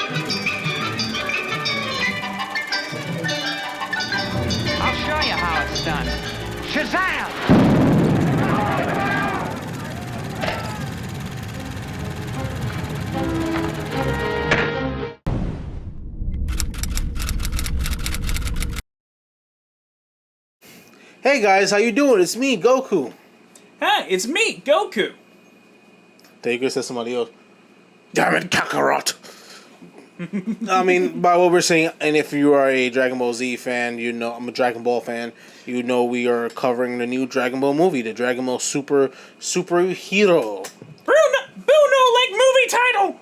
I'll show you how it's done. Shazam! Hey guys, how you doing? It's me, Goku. Hi, it's me, Goku. There you go, said somebody else. Damn it, Kakarot! I mean, by what we're saying, and if you are a Dragon Ball Z fan, you know, I'm a Dragon Ball fan, you know we are covering the new Dragon Ball movie, the Dragon Ball Super Hero. Bruno, like movie title!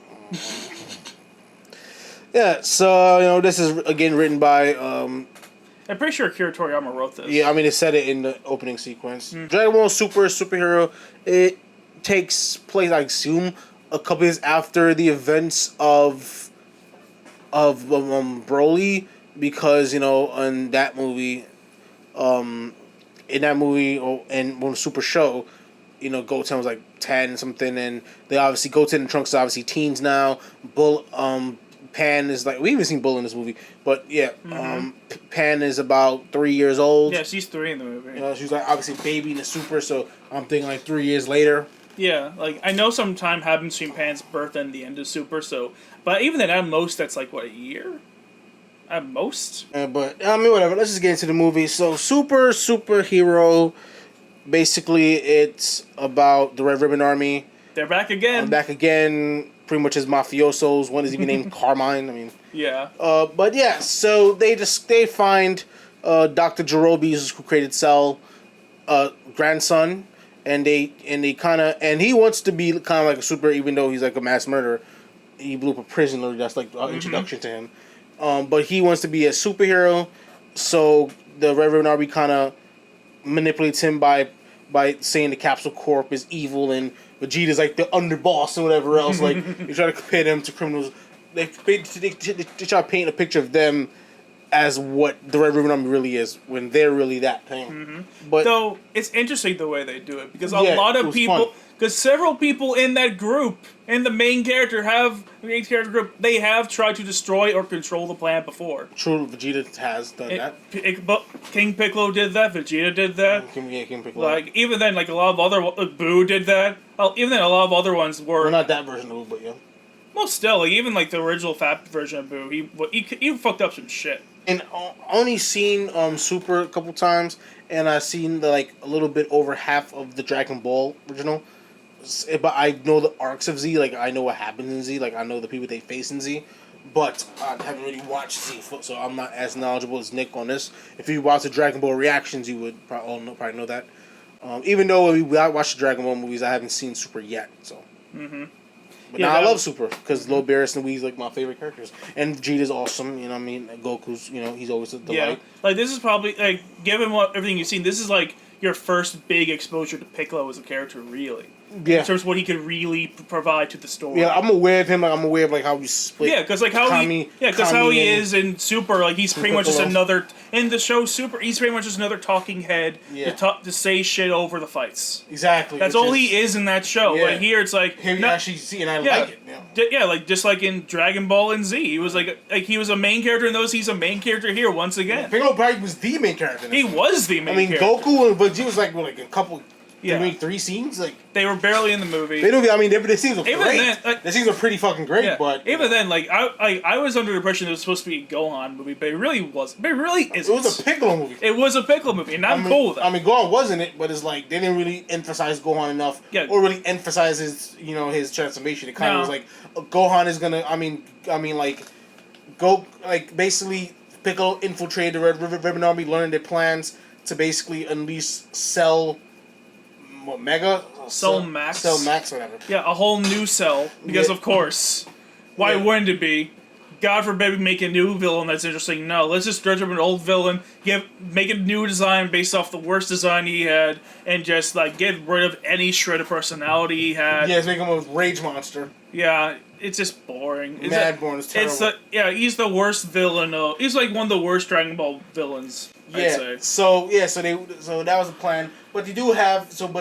Yeah, so, you know, this is, again, written by, I'm pretty sure Akira Toriyama wrote this. yeah, I mean, it said it in the opening sequence. Dragon Ball Superhero, it takes place, I assume, a couple years after the events of Broly, because, you know, in that movie, and when Super Show, you know, Goten was like 10 something, and they obviously, Goten and Trunks are obviously teens now. Pan is like, we haven't seen Bull in this movie, but yeah, Pan is about 3 years old. Yeah, she's 3 in the movie. You know, she's like obviously baby in the Super, so I'm thinking like 3 years later. Yeah, like, I know some time happened between Pan's birth and the end of Super, so... But even then, at most, that's like, what, a year? At most? But, I mean, whatever. Let's just get into the movie. So, Superhero, basically, it's about the Red Ribbon Army. They're back again. Back again, pretty much as mafiosos. One is even named Carmine. I mean... Yeah. But, yeah, so they find Dr. Jirobe's, who created Cell, grandson... And he wants to be kind of like a super, even though he's like a mass murderer. He blew up a prisoner. That's like our introduction to him. But he wants to be a superhero. So the Red Ribbon Army kind of manipulates him by saying the Capsule Corp is evil and Vegeta's like the underboss and whatever else. Like you try to compare them to criminals. They try to paint a picture of them as what the Red Ribbon Army really is, when they're really that thing. But though it's interesting the way they do it, because a lot of people, because several people in that group, in the main character group, they have tried to destroy or control the planet before. True, Vegeta has done that. King Piccolo did that. Vegeta did that. King Piccolo. Like even then, like a lot of other Boo did that. Even then, a lot of other ones were. Well, not that version of Boo, but yeah. Well, still, like even like the original fat version of Boo, he fucked up some shit. And only seen Super a couple times, and I've seen like a little bit over half of the Dragon Ball original. But I know the arcs of Z, like I know what happens in Z, like I know the people they face in Z. But I haven't really watched Z, so I'm not as knowledgeable as Nick on this. If you watch the Dragon Ball reactions, you would probably know that. Even though I watch the Dragon Ball movies, I haven't seen Super yet, so. But yeah, now I love Super, because Lil Beerus and Wee's like my favorite characters. And Vegeta's awesome, you know what I mean? Goku's, you know, he's always a delight. Yeah, like this is probably, like, given everything you've seen, this is like your first big exposure to Piccolo as a character, really. Yeah. In terms of what he could really provide to the story. Yeah, I'm aware of him. Like, I'm aware of like how he split. Yeah, because like how he is in Super. Like he's pretty much just another in the show Super. He's pretty much just another talking head to say shit over the fights. Exactly. That's all he is in that show. Yeah. But here it's like him actually see, and I like it. Yeah, like just like in Dragon Ball and Z, he was like he was a main character in those. He's a main character here once again. Piccolo probably was the main character. He was the main. character. Goku and Vegeta was like a couple. Yeah. Maybe 3 scenes, like they were barely in the movie. They don't. I mean, the scenes were even great. Then, like, the scenes were pretty fucking great. Yeah. But even then, like I was under the impression it was supposed to be a Gohan movie, but it really wasn't. But it really isn't. It was a Piccolo movie. It was a Piccolo movie, and I'm cool with that. I mean, Gohan wasn't it, but it's like they didn't really emphasize Gohan enough, or really emphasize his, you know, his transformation. It kind of was like Gohan is gonna. I mean, basically Piccolo infiltrated the Red Ribbon Army, learned their plans to basically unleash Cell. What, Mega? Cell Max. Cell Max, whatever. Yeah, a whole new Cell. Because, of course, why wouldn't it be? God forbid we make a new villain that's interesting. No, let's just dredge up an old villain, make a new design based off the worst design he had, and just, like, get rid of any shred of personality he had. Yeah, let's make him a rage monster. Yeah, it's just boring. Boring. It's terrible. He's the worst villain. He's, like, one of the worst Dragon Ball villains. Yeah. I'd say. So that was the plan. But they do have Dr.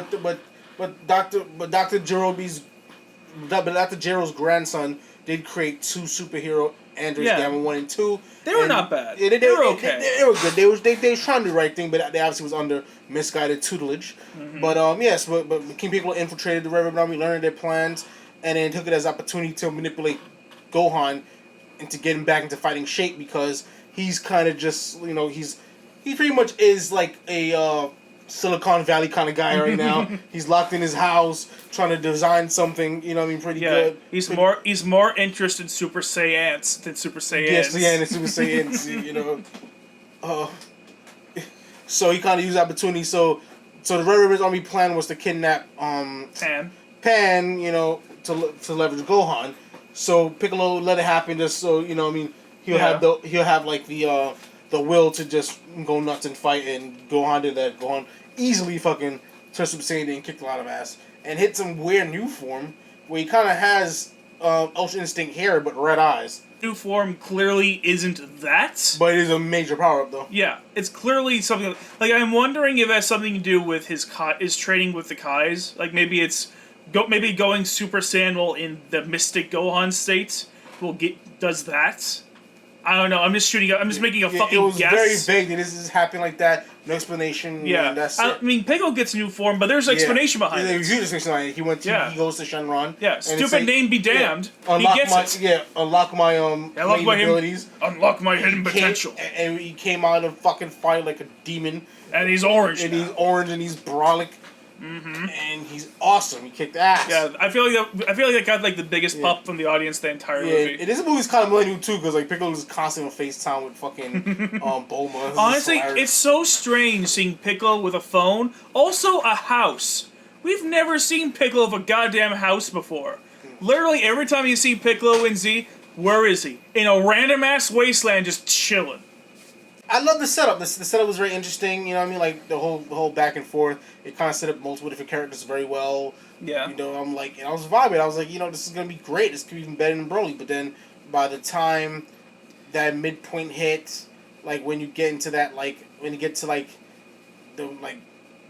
Jiro's grandson did create 2 superhero androids, Yeah. Gamma 1 and 2. They were And not bad. They were okay. They were good. They was trying to do the right thing, but they obviously was under misguided tutelage. But yes, but King Piccolo infiltrated the Red Ribbon Army, learned their plans, and then took it as opportunity to manipulate Gohan into getting back into fighting shape, because he's kind of just, he pretty much is like a Silicon Valley kind of guy right now. He's locked in his house trying to design something, pretty good. He's more interested in Super Saiyans than Super Saiyans. Yes, yeah, and Super Saiyans, So he kind of used the opportunity. So the Red Ribbon's Army plan was to kidnap Pan, to leverage Gohan. So Piccolo let it happen, just so he'll have like the will to just go nuts and fight, and Gohan did that. Gohan easily fucking turned Super Saiyan and kicked a lot of ass and hit some weird new form where he kind of has Ultra Instinct hair but red eyes. New form clearly isn't that, but it is a major power up though. Yeah, it's clearly something like I'm wondering if it has something to do with his training with the Kais. Like maybe it's going Super Saiyan while in the Mystic Gohan state does that. I don't know. I'm just making a fucking guess. It was very vague. This is happening like that. No explanation. Yeah, that's it. I mean, Piccolo gets new form, but there's an explanation behind it. There's a huge explanation behind it. He goes to Shenron. Yeah, stupid name be damned. He gets it. Yeah, unlock my abilities. Unlock my hidden potential. And he came out of fucking fight like a demon. And he's orange. And he's orange and he's brolic. Mm-hmm. And he's awesome. He kicked ass. Yeah, I feel like that got like the biggest pop from the audience the entire movie. And this movie's kind of millennial too, because like Piccolo is constantly on FaceTime with fucking Bulma. Honestly, it's so strange seeing Piccolo with a phone, also a house. We've never seen Piccolo with a goddamn house before. Literally every time you see Piccolo in Z, where is he? In a random ass wasteland, just chilling. I love the setup. The setup was very interesting. You know what I mean? Like the whole back and forth. It kind of set up multiple different characters very well. Yeah. I'm like, and I was vibing. I was like, this is gonna be great. This could be even better than Broly. But then by the time that midpoint hit, like when you get into that, like when you get to the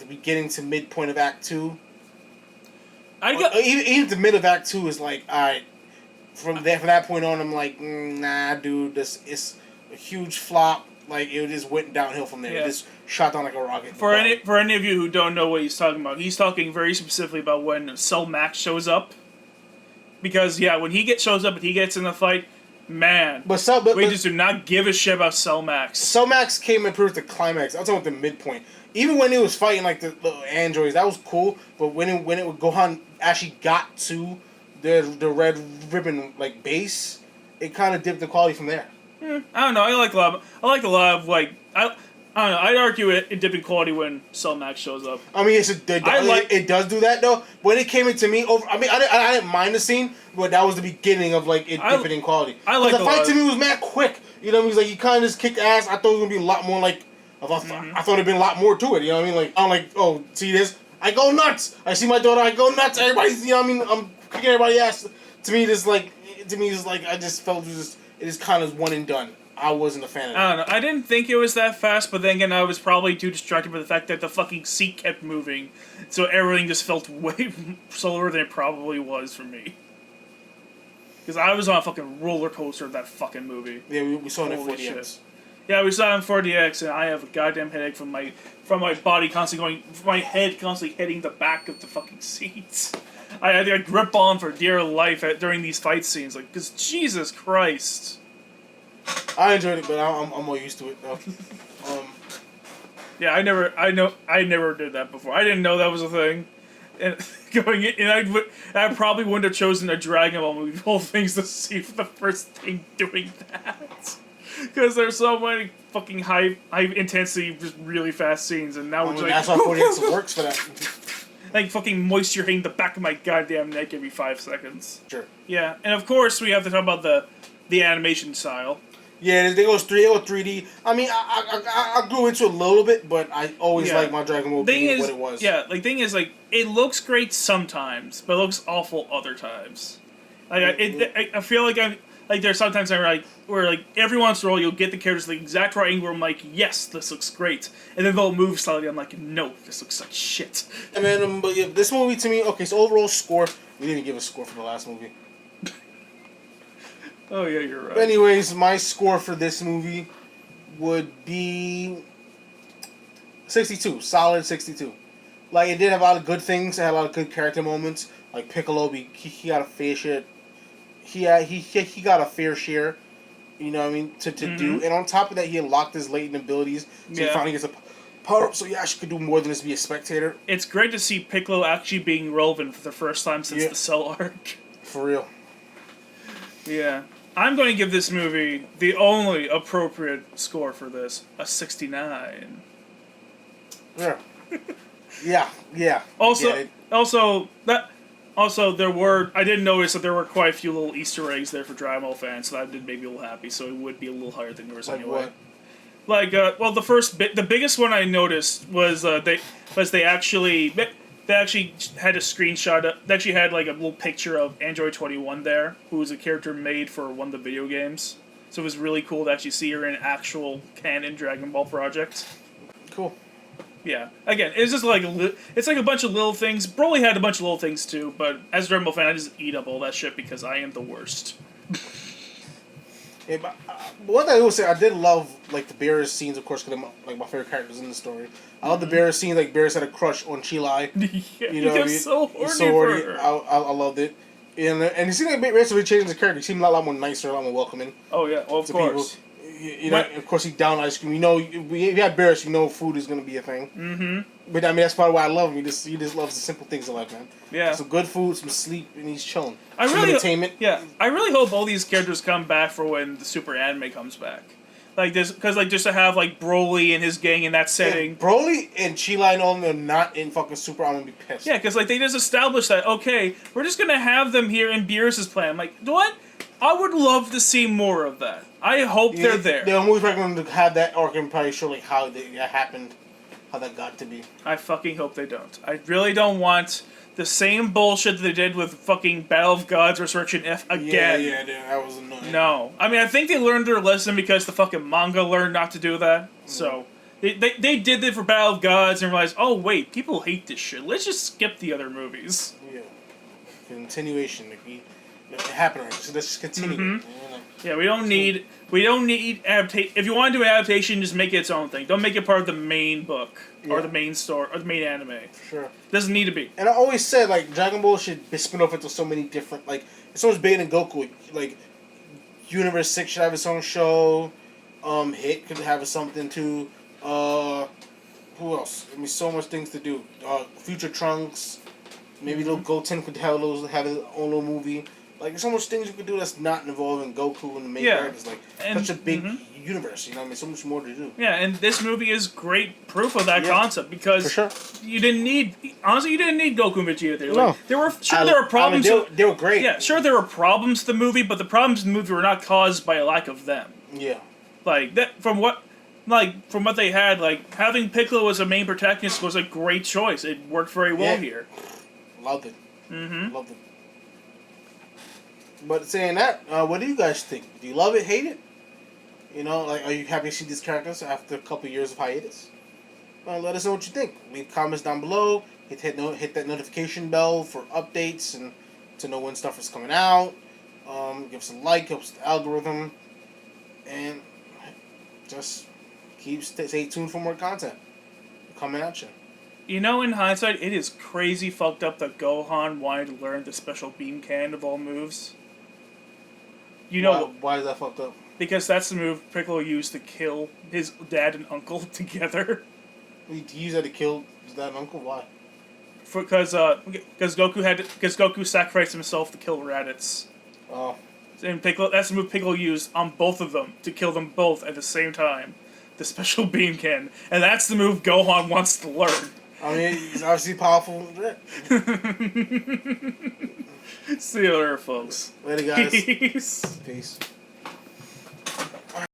beginning to midpoint of Act 2. Even the mid of Act 2 is like, all right. From that point on, I'm like, nah, dude. This is a huge flop. Like, it just went downhill from there. Yeah. It just shot down like a rocket. For any of you who don't know what he's talking about, he's talking very specifically about when Cell Max shows up. Because, when he shows up and he gets in the fight, man, we just do not give a shit about Cell Max. Cell Max came and proved the climax. I'm talking about the midpoint. Even when it was fighting, like, the androids, that was cool. But when Gohan actually got to the Red Ribbon, like, base, it kind of dipped the quality from there. I don't know. I like a lot of like I don't know. I'd argue it dipping quality when Cell Max shows up. I mean, it does do that though. When it came into me, I didn't mind the scene, but that was the beginning of like it dipping in quality. The fight to me was mad quick. You know what I mean? Like he kind of just kicked ass. I thought it was gonna be a lot more like. I thought it'd been a lot more to it. You know what I mean? Like I'm like, oh, see this? I go nuts. I see my daughter. I go nuts. Everybody's, you know what I mean? I'm kicking everybody's ass. To me, it's like I just felt it is kind of one and done. I wasn't a fan of it. I don't know. I didn't think it was that fast, but then again, I was probably too distracted by the fact that the fucking seat kept moving. So everything just felt way slower than it probably was for me. Because I was on a fucking roller coaster of that fucking movie. Yeah, we saw it in 4DX. Yeah, we saw it in 4DX, and I have a goddamn headache from my body constantly my head constantly hitting the back of the fucking seats. I had to grip on for dear life during these fight scenes, like, because Jesus Christ. I enjoyed it, but I'm more used to it though. Yeah, I never did that before. I didn't know that was a thing. And going in, and I probably wouldn't have chosen a Dragon Ball movie of all things to see for the first thing doing that. Because there's so many fucking high intensity, just really fast scenes, and now we're like, that's why 4DX works for that. Like fucking moisture hitting the back of my goddamn neck every 5 seconds. Sure. Yeah, and of course we have to talk about the animation style. Yeah, they go 3D. I mean, I grew into it a little bit, but I always liked my Dragon Ball being what it was. Yeah, the thing is, like, it looks great sometimes, but it looks awful other times. Like, I feel like there's sometimes where every once in a while you'll get the characters the exact right angle where I'm like, yes, this looks great, and then they'll move slightly. I'm like, no, this looks like shit. And then, but yeah, this movie to me, okay, so overall score, we didn't give a score for the last movie. Oh yeah, you're right. But anyways, my score for this movie would be 62. Solid 62. Like, it did have a lot of good things. It had a lot of good character moments. Like Piccolo, he got a fair share. He got a fair share. You know what I mean? To do. And on top of that, he unlocked his latent abilities. So he finally gets a power up. So he actually could do more than just be a spectator. It's great to see Piccolo actually being relevant for the first time since the Cell arc. For real. Yeah. I'm going to give this movie the only appropriate score for this, a 69. Yeah. Yeah. Also, there were. I did notice that there were quite a few little Easter eggs there for Dragon Ball fans, so that did make me a little happy. So it would be a little higher than yours anyway. What? Like, well, the biggest one I noticed was they actually had a screenshot. They actually had like a little picture of Android 21 there, who was a character made for one of the video games. So it was really cool to actually see her in an actual canon Dragon Ball project. Cool. Yeah. Again, it's just like it's like a bunch of little things. Broly had a bunch of little things too, but as a Dragon Ball fan, I just eat up all that shit because I am the worst. Yeah, but one thing I will say, I did love like the Beerus scenes, of course, because they're like my favorite characters in the story. I love the Beerus scenes, like Beerus had a crush on Chilai. Yeah, you know, he was so horny for her. I loved it, and he seemed like Beerus really changed his character. He seemed a lot more nicer, a lot more welcoming. Oh yeah, well, of course. People. You know, of course, he down ice cream. You know, if you have Beerus, you know food is gonna be a thing. Mm-hmm. But I mean, that's part of why I love him. He just loves the simple things in life, man. Yeah. Some good food, some sleep, and he's chilling. Some entertainment. Yeah, I really hope all these characters come back for when the Super Anime comes back. Like this, because like just to have like Broly and his gang in that setting. If Broly and Chilai and all them are not in fucking Super, I'm gonna be pissed. Yeah, because like they just established that okay, we're just gonna have them here in Beerus's plan. I'm like, what? I would love to see more of that. I hope they're there. The movie's probably going to have that arc and probably show like how that happened, how that got to be. I fucking hope they don't. I really don't want the same bullshit that they did with fucking Battle of Gods Resurrection F again. Yeah, that was annoying. No. I mean, I think they learned their lesson because the fucking manga learned not to do that. So, they did it for Battle of Gods and realized, oh wait, people hate this shit. Let's just skip the other movies. Yeah. Continuation. It happened already, so let's just continue. Mm-hmm. Yeah, we don't need adaptation. If you want to do an adaptation, just make it its own thing. Don't make it part of the main book or the main story or the main anime. Sure. Doesn't need to be. And I always said like Dragon Ball should be spin off into so many different it's so much bigger than Goku. Like Universe 6 should have its own show. Hit could have something too. Who else? I mean, so much things to do. Future Trunks. Maybe little Goten could have his own little movie. Like, there's so much things you could do that's not involving Goku and the main characters. Like, such a big universe, you know what I mean? So much more to do. Yeah, and this movie is great proof of that concept because for sure. you didn't need Goku and Vegeta there. No. Like, there were problems. I mean, they were great. Yeah, sure, there were problems to the movie, but the problems in the movie were not caused by a lack of them. Yeah. Like, that, from what they had, like, having Piccolo as a main protagonist was a great choice. It worked very well here. Loved it. Loved it. But saying that, what do you guys think? Do you love it, hate it? You know, like, are you happy to see these characters after a couple years of hiatus? Let us know what you think. Leave comments down below. Hit that notification bell for updates and to know when stuff is coming out. Give us a like, helps the algorithm, and just stay tuned for more content coming at you. You know, in hindsight, it is crazy fucked up that Gohan wanted to learn the special beam cannon of all moves. You know why is that fucked up? Because that's the move Piccolo used to kill his dad and uncle together. He used that to kill his dad and uncle? Why? Because Goku sacrificed himself to kill Raditz. Oh. And that's the move Piccolo used on both of them to kill them both at the same time. The special beam cannon. And that's the move Gohan wants to learn. I mean, he's obviously powerful. See you later, folks. Later, guys. Peace. Peace.